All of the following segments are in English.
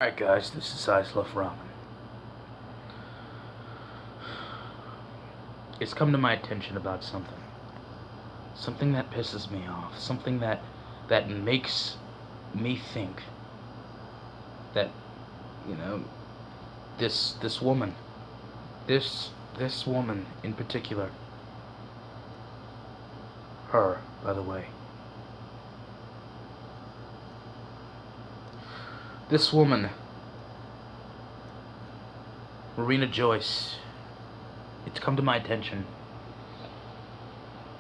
Alright guys, this is Eyes Love Ramen. It's come to my attention about something. Something that pisses me off. Something that makes me think that, you know, this woman, this woman in particular, her, by the way. This woman, Marina Joyce, it's come to my attention.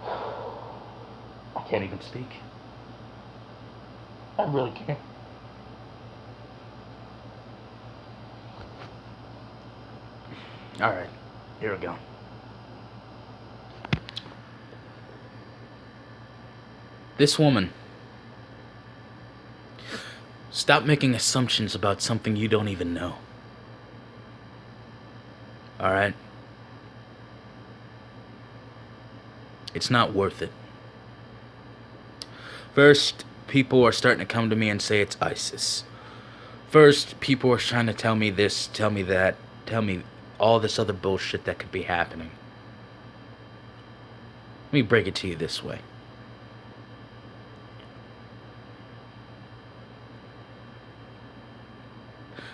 I can't even speak. I really can't. Alright, here we go. This woman. Stop making assumptions about something you don't even know. Alright? It's not worth it. First, people are starting to come to me and say it's ISIS. First, people are trying to tell me this, tell me that, tell me all this other bullshit that could be happening. Let me break it to you this way.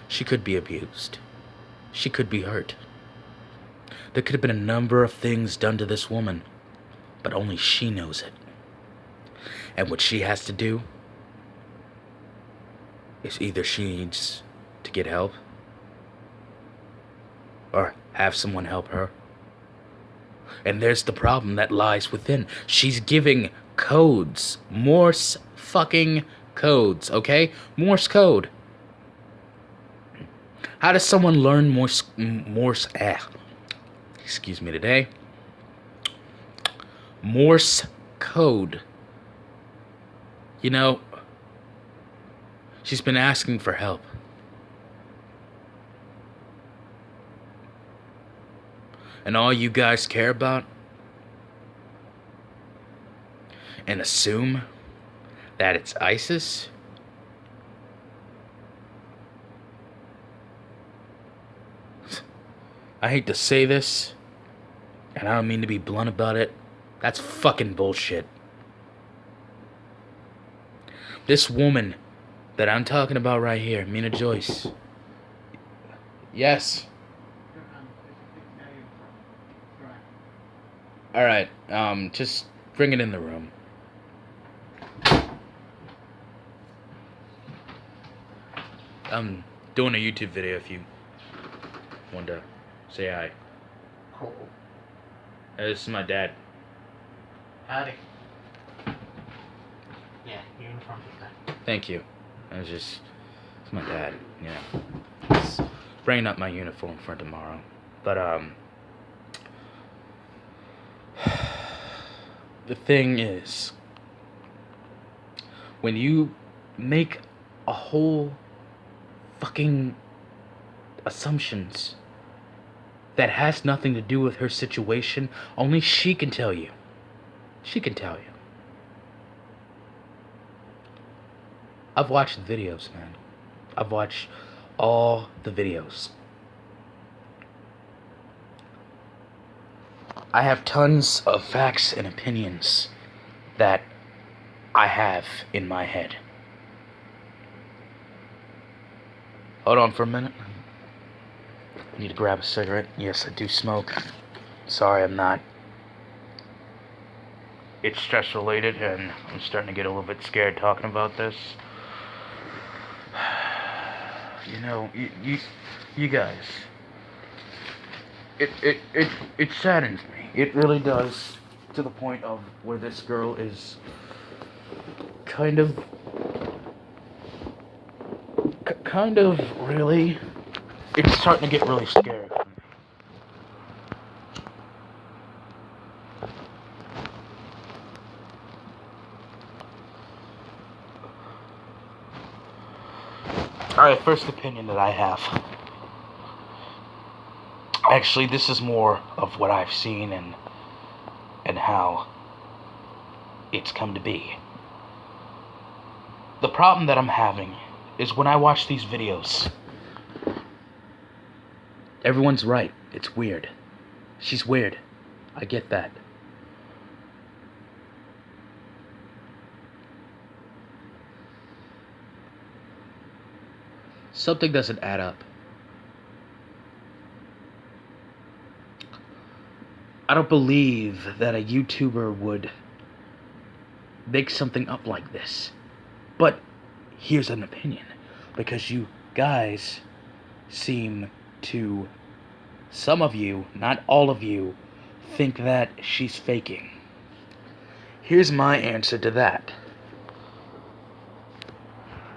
She could be abused. She could be hurt. There could have been a number of things done to this woman, but only she knows it. And what she has to do is either she needs to get help or have someone help her. And there's the problem that lies within. She's giving codes. Morse fucking codes, okay? Morse code. How does someone learn Morse excuse me today. Morse code. You know, she's been asking for help. And all you guys care about and assume that it's ISIS? I hate to say this, and I don't mean to be blunt about it. That's fucking bullshit. This woman that I'm talking about right here, Marina Joyce. Yes. Alright, just bring it in the room. I'm doing a YouTube video if you want to say hi. Cool. This is my dad. Howdy. Yeah, uniform is good. Thank you. It's my dad, you know. He's bringing up my uniform for tomorrow. But, the thing is, when you make a whole fucking assumptions that has nothing to do with her situation, only she can tell you. She can tell you. I've watched the videos, man. I've watched all the videos. I have tons of facts and opinions that I have in my head. Hold on for a minute. I need to grab a cigarette. Yes, I do smoke. Sorry, I'm not. It's stress related, and I'm starting to get a little bit scared talking about this. You know, you guys. It saddens me. It really does, to the point of where this girl is kind of really. It's starting to get really scary for me. Alright, first opinion that I have. Actually, this is more of what I've seen and how it's come to be. The problem that I'm having is when I watch these videos. Everyone's right. It's weird. She's weird. I get that. Something doesn't add up. I don't believe that a YouTuber would make something up like this. But here's an opinion. Because you guys seem to, some of you, not all of you, think that she's faking. Here's my answer to that.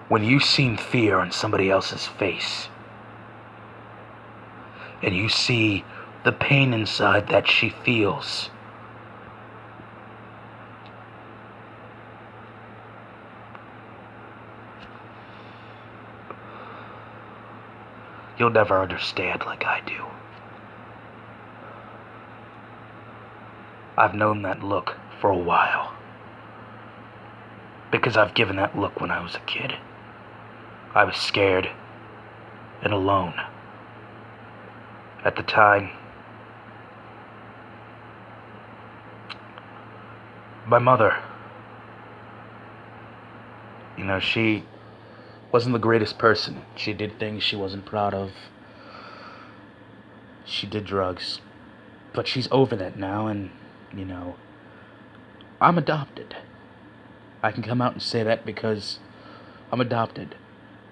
When you've seen fear on somebody else's face, and you see the pain inside that she feels, you'll never understand like I do. I've known that look for a while. Because I've given that look when I was a kid. I was scared and alone. At the time, my mother, she wasn't the greatest person. She did things she wasn't proud of. She did drugs. But she's over that now, and, I'm adopted. I can come out and say that because I'm adopted.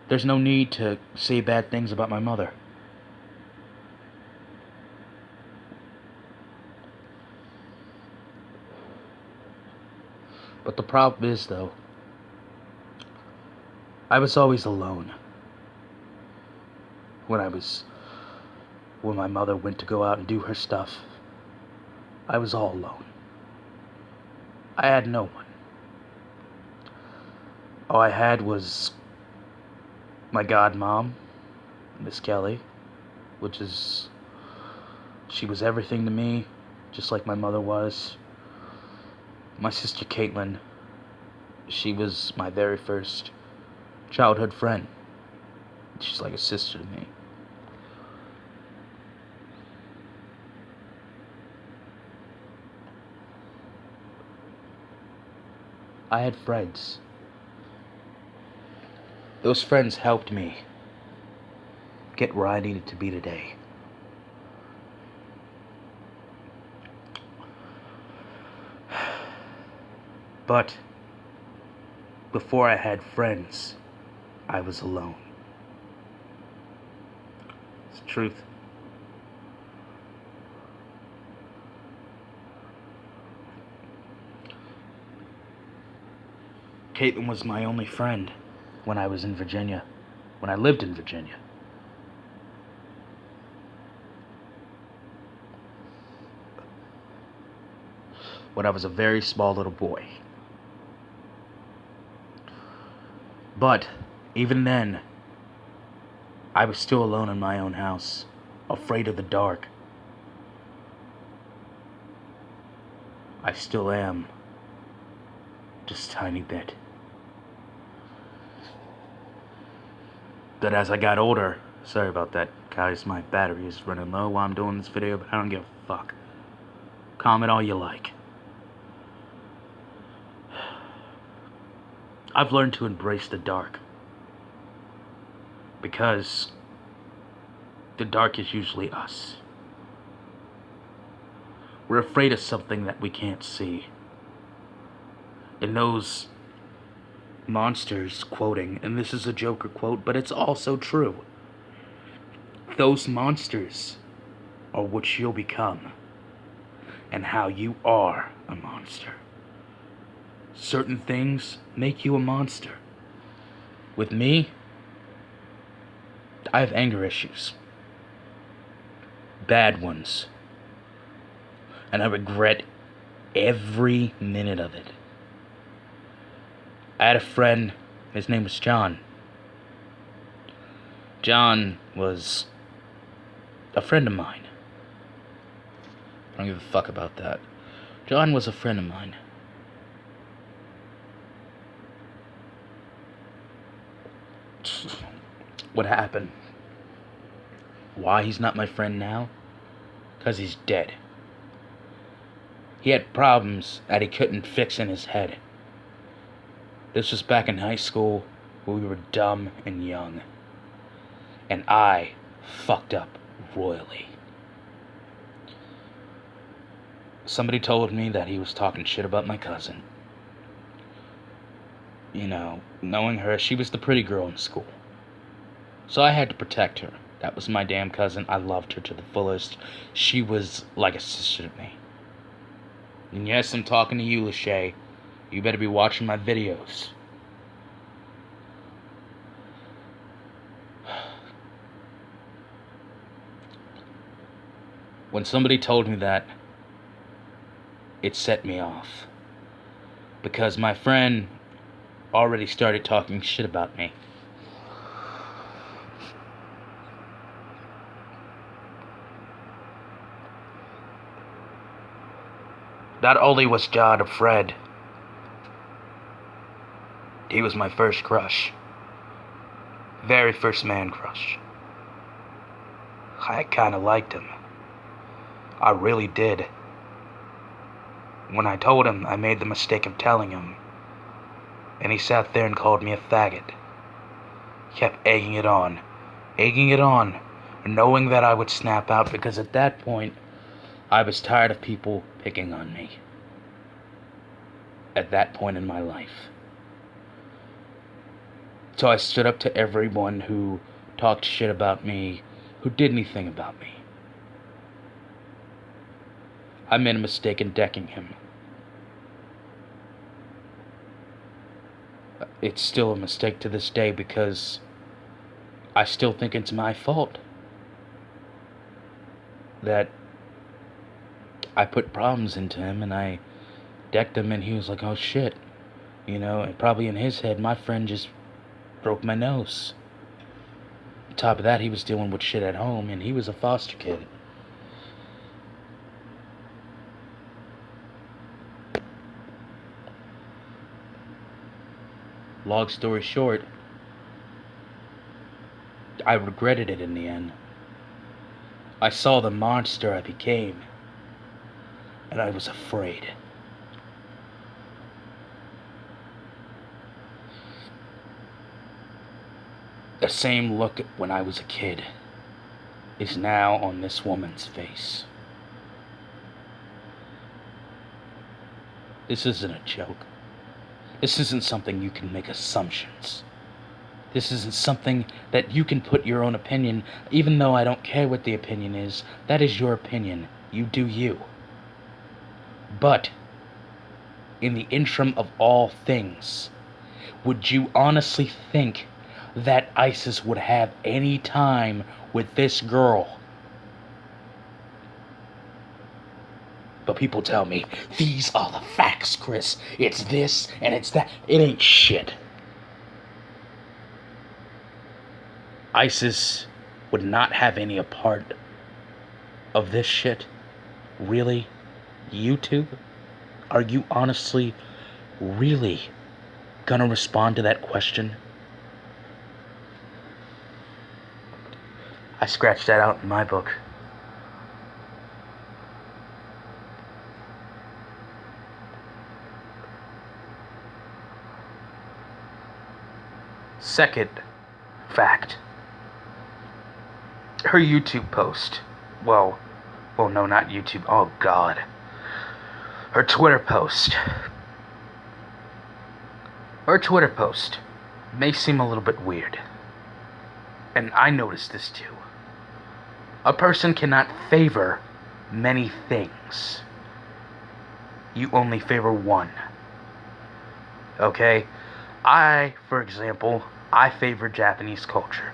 There's no need to say bad things about my mother. But the problem is, though, I was always alone. When my mother went to go out and do her stuff, I was all alone. I had no one. All I had was my godmom, Miss Kelly, she was everything to me, just like my mother was. My sister Caitlin, she was my very first childhood friend. She's like a sister to me. I had friends. Those friends helped me get where I needed to be today. But before I had friends, I was alone. It's the truth. Caitlin was my only friend when I was in Virginia, when I lived in Virginia. When I was a very small little boy. But even then, I was still alone in my own house, afraid of the dark. I still am, just a tiny bit. But as I got older, sorry about that, guys, my battery is running low while I'm doing this video, but I don't give a fuck. Comment all you like. I've learned to embrace the dark. Because the dark is usually us. We're afraid of something that we can't see. And those monsters, quoting, and this is a Joker quote, but it's also true. Those monsters are what you'll become, and how you are a monster. Certain things make you a monster. With me, I have anger issues. Bad ones. And I regret every minute of it. I had a friend, his name was John. John was a friend of mine. I don't give a fuck about that. John was a friend of mine. what happened. Why he's not my friend now? Because he's dead. He had problems that he couldn't fix in his head. This was back in high school when we were dumb and young. And I fucked up royally. Somebody told me that he was talking shit about my cousin. You know, knowing her, she was the pretty girl in school. So I had to protect her. That was my damn cousin. I loved her to the fullest. She was like a sister to me. And yes, I'm talking to you, Lachey. You better be watching my videos. When somebody told me that, it set me off. Because my friend already started talking shit about me. Not only was John a friend, he was my first crush. Very first man crush. I kinda liked him. I really did. When I told him, I made the mistake of telling him. And he sat there and called me a faggot. Kept egging it on, knowing that I would snap out because at that point, I was tired of people picking on me. At that point in my life. So I stood up to everyone who talked shit about me, who did anything about me. I made a mistake in decking him. It's still a mistake to this day because I still think it's my fault that I put problems into him and I decked him and he was like, oh shit. You know, and probably in his head, my friend just broke my nose. On top of that, he was dealing with shit at home and he was a foster kid. Long story short, I regretted it in the end. I saw the monster I became, and I was afraid. The same look when I was a kid is now on this woman's face. This isn't a joke. This isn't something you can make assumptions. This isn't something that you can put your own opinion, even though I don't care what the opinion is. That is your opinion. You do you. But, in the interim of all things, would you honestly think that ISIS would have any time with this girl? But people tell me, these are the facts, Chris. It's this and it's that. It ain't shit. ISIS would not have any a part of this shit. Really? YouTube? Are you honestly, really gonna respond to that question? I scratched that out in my book. Second fact. Her YouTube post. Well, no, not YouTube. Oh, God. Her Twitter post. Her Twitter post may seem a little bit weird. And I noticed this too. A person cannot favor many things. You only favor one. Okay? For example, I favor Japanese culture.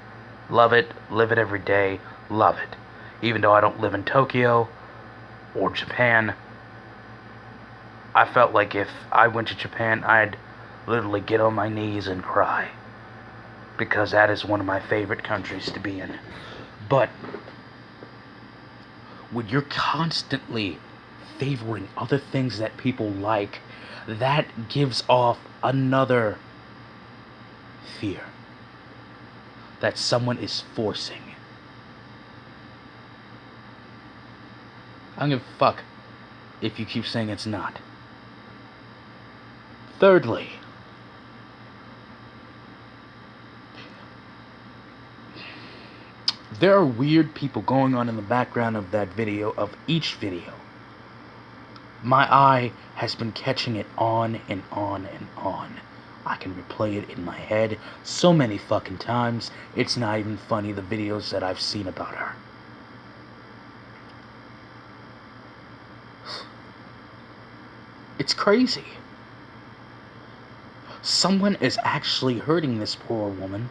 Love it, live it every day, love it. Even though I don't live in Tokyo or Japan, I felt like if I went to Japan, I'd literally get on my knees and cry. Because that is one of my favorite countries to be in. But when you're constantly favoring other things that people like, that gives off another fear. that someone is forcing. I don't give a fuck if you keep saying it's not. Thirdly, there are weird people going on in the background of that video, of each video. My eye has been catching it on and on and on. I can replay it in my head so many fucking times, it's not even funny, the videos that I've seen about her. It's crazy. Someone is actually hurting this poor woman.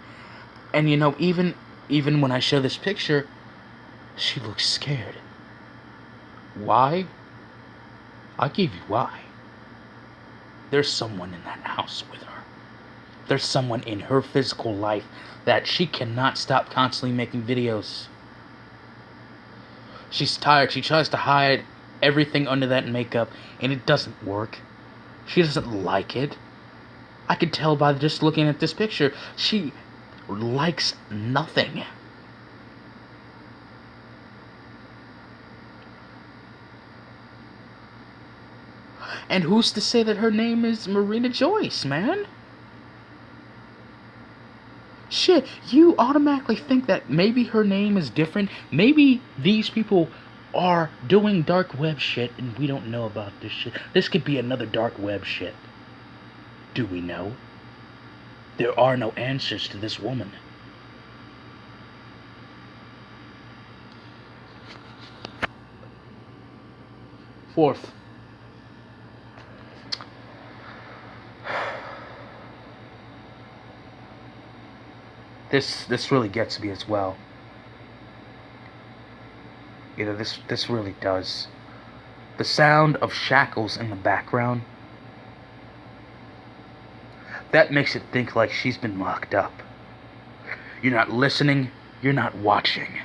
And you know, even when I show this picture, she looks scared. Why? I'll give you why. There's someone in that house with her. There's someone in her physical life that she cannot stop constantly making videos. She's tired. She tries to hide everything under that makeup, and it doesn't work. She doesn't like it. I can tell by just looking at this picture. She likes nothing. And who's to say that her name is Marina Joyce, man? Shit, you automatically think that maybe her name is different. Maybe these people are doing dark web shit and we don't know about this shit. This could be another dark web shit. Do we know? There are no answers to this woman. Fourth. This really gets me as well. You know, this really does. The sound of shackles in the background, that makes it think like she's been locked up. You're not listening, you're not watching.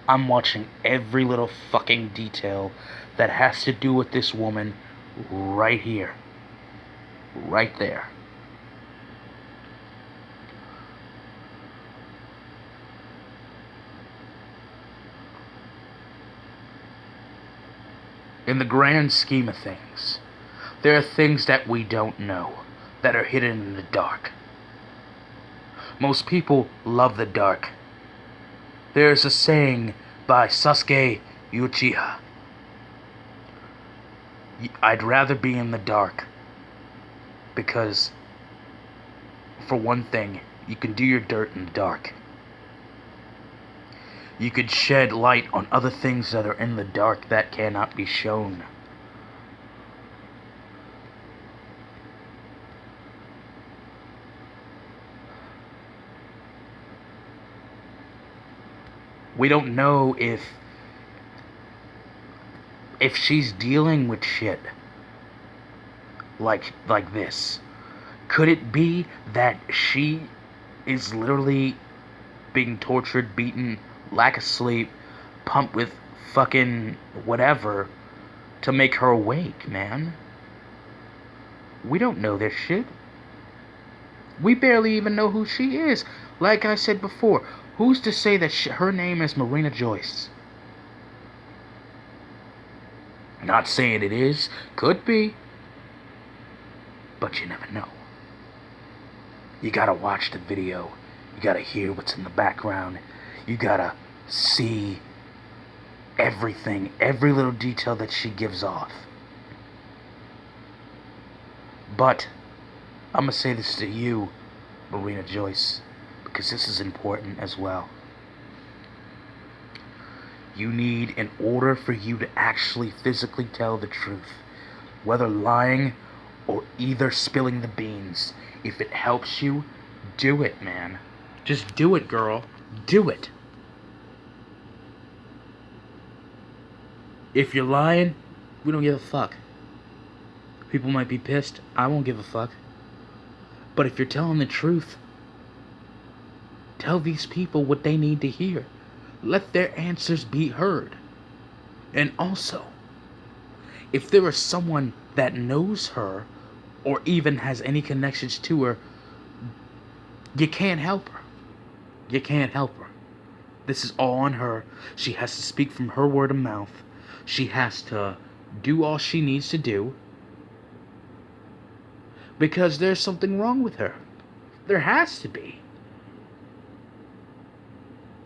I'm watching every little fucking detail that has to do with this woman right here. Right there. In the grand scheme of things, there are things that we don't know, that are hidden in the dark. Most people love the dark. There's a saying by Sasuke Uchiha. I'd rather be in the dark, because, for one thing, you can do your dirt in the dark. You could shed light on other things that are in the dark that cannot be shown. We don't know if she's dealing with shit like this. Could it be that she is literally being tortured, beaten, lack of sleep, pumped with fucking whatever to make her awake, man? We don't know this shit. We barely even know who she is. Like I said before, who's to say that her name is Marina Joyce? Not saying it is. Could be. But you never know. You gotta watch the video. You gotta hear what's in the background. You gotta see everything, every little detail that she gives off. But I'm gonna say this to you, Marina Joyce, because this is important as well. You need, in order for you to actually physically tell the truth, whether lying or either spilling the beans, if it helps you, do it, man. Just do it, girl. Do it. If you're lying, we don't give a fuck. People might be pissed. I won't give a fuck. But if you're telling the truth, tell these people what they need to hear. Let their answers be heard. And also, if there is someone that knows her or even has any connections to her, you can't help her. You can't help her. This is all on her. She has to speak from her word of mouth. She has to do all she needs to do. Because there's something wrong with her. There has to be.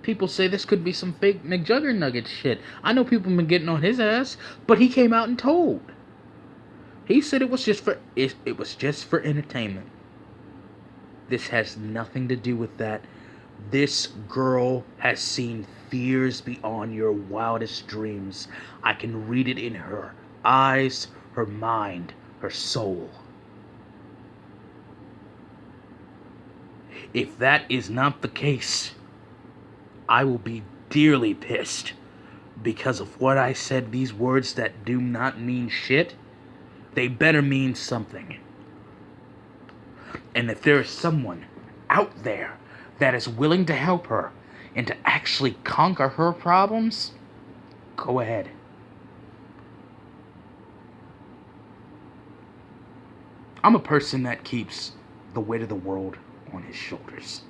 People say this could be some fake McJuggerNugget shit. I know people have been getting on his ass, but he came out and told. He said it was just for entertainment. This has nothing to do with that. This girl has seen fears beyond your wildest dreams. I can read it in her eyes, her mind, her soul. If that is not the case, I will be dearly pissed because of what I said. These words that do not mean shit, they better mean something. And if there is someone out there that is willing to help her and to actually conquer her problems, go ahead. I'm a person that keeps the weight of the world on his shoulders.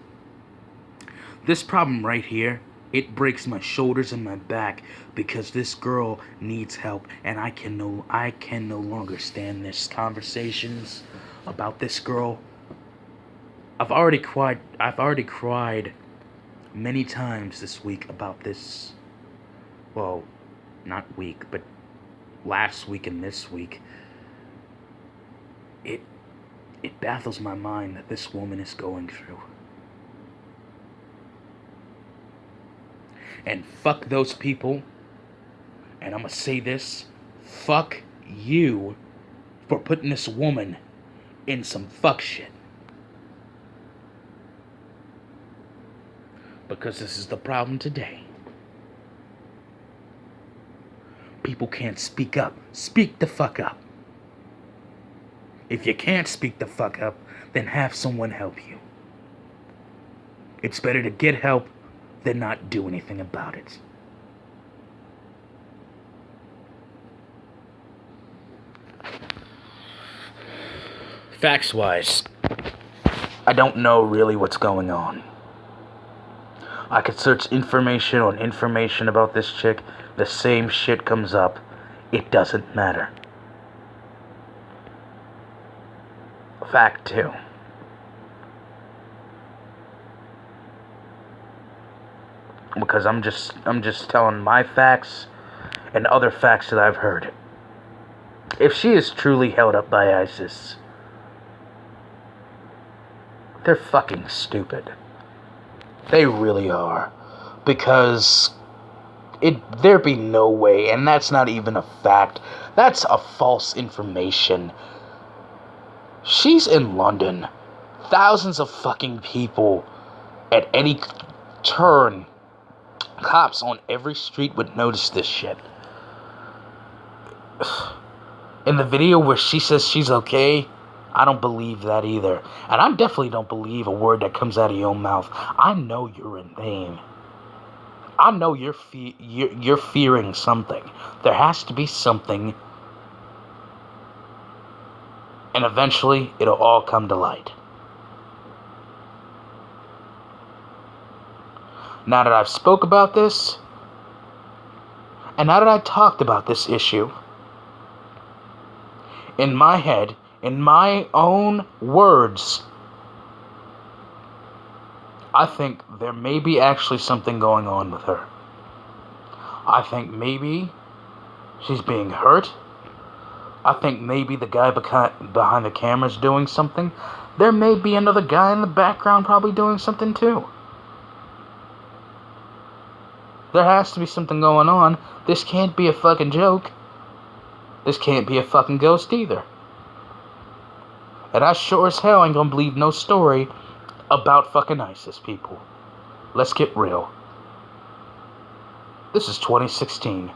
This problem right here, it breaks my shoulders and my back because this girl needs help, and I can no longer stand this conversations about this girl. I've already cried many times this week about this. Well, not week, but last week and this week. It baffles my mind that this woman is going through. And fuck those people. And I'm gonna say this. Fuck you for putting this woman in some fuck shit. Because this is the problem today. People can't speak up. Speak the fuck up. If you can't speak the fuck up, then have someone help you. It's better to get help than not do anything about it. Facts-wise, I don't know really what's going on. I could search information on information about this chick. The same shit comes up. It doesn't matter. Fact 2. Because I'm just telling my facts and other facts that I've heard. If she is truly held up by ISIS, they're fucking stupid. They really are. Because there'd be no way, and that's not even a fact. That's a false information. She's in London. Thousands of fucking people at any turn. Cops on every street would notice this shit. In the video where she says she's okay, I don't believe that either. And I definitely don't believe a word that comes out of your mouth. I know you're in pain. I know you're fearing something. There has to be something. And eventually, it'll all come to light. Now that I've spoke about this, and now that I talked about this issue, in my head, in my own words, I think there may be actually something going on with her. I think maybe she's being hurt. I think maybe the guy behind the camera is doing something. There may be another guy in the background probably doing something too. There has to be something going on. This can't be a fucking joke. This can't be a fucking ghost either. And I sure as hell ain't gonna believe no story about fucking ISIS people. Let's get real. This is 2016.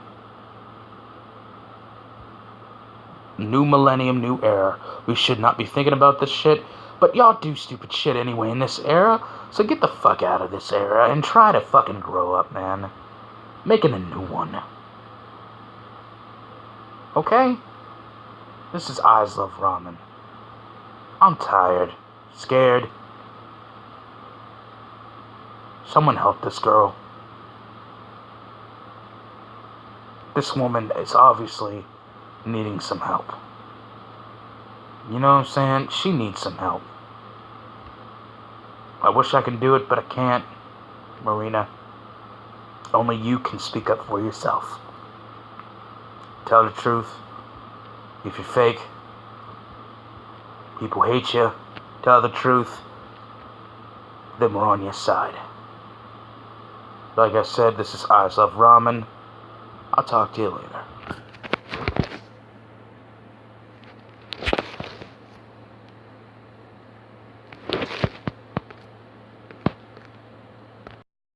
New millennium, new era. We should not be thinking about this shit, but y'all do stupid shit anyway in this era, so get the fuck out of this era and try to fucking grow up, man. Making a new one. Okay? This is Eyes Love Ramen. I'm tired, scared, Someone help this girl. This woman is obviously needing some help. You know what I'm saying? She needs some help. I wish I could do it, but I can't. Marina, only you can speak up for yourself. Tell the truth. If you're fake, people hate you. Tell the truth, then we're on your side. Like I said, this is Eyes Love Ramen. I'll talk to you later.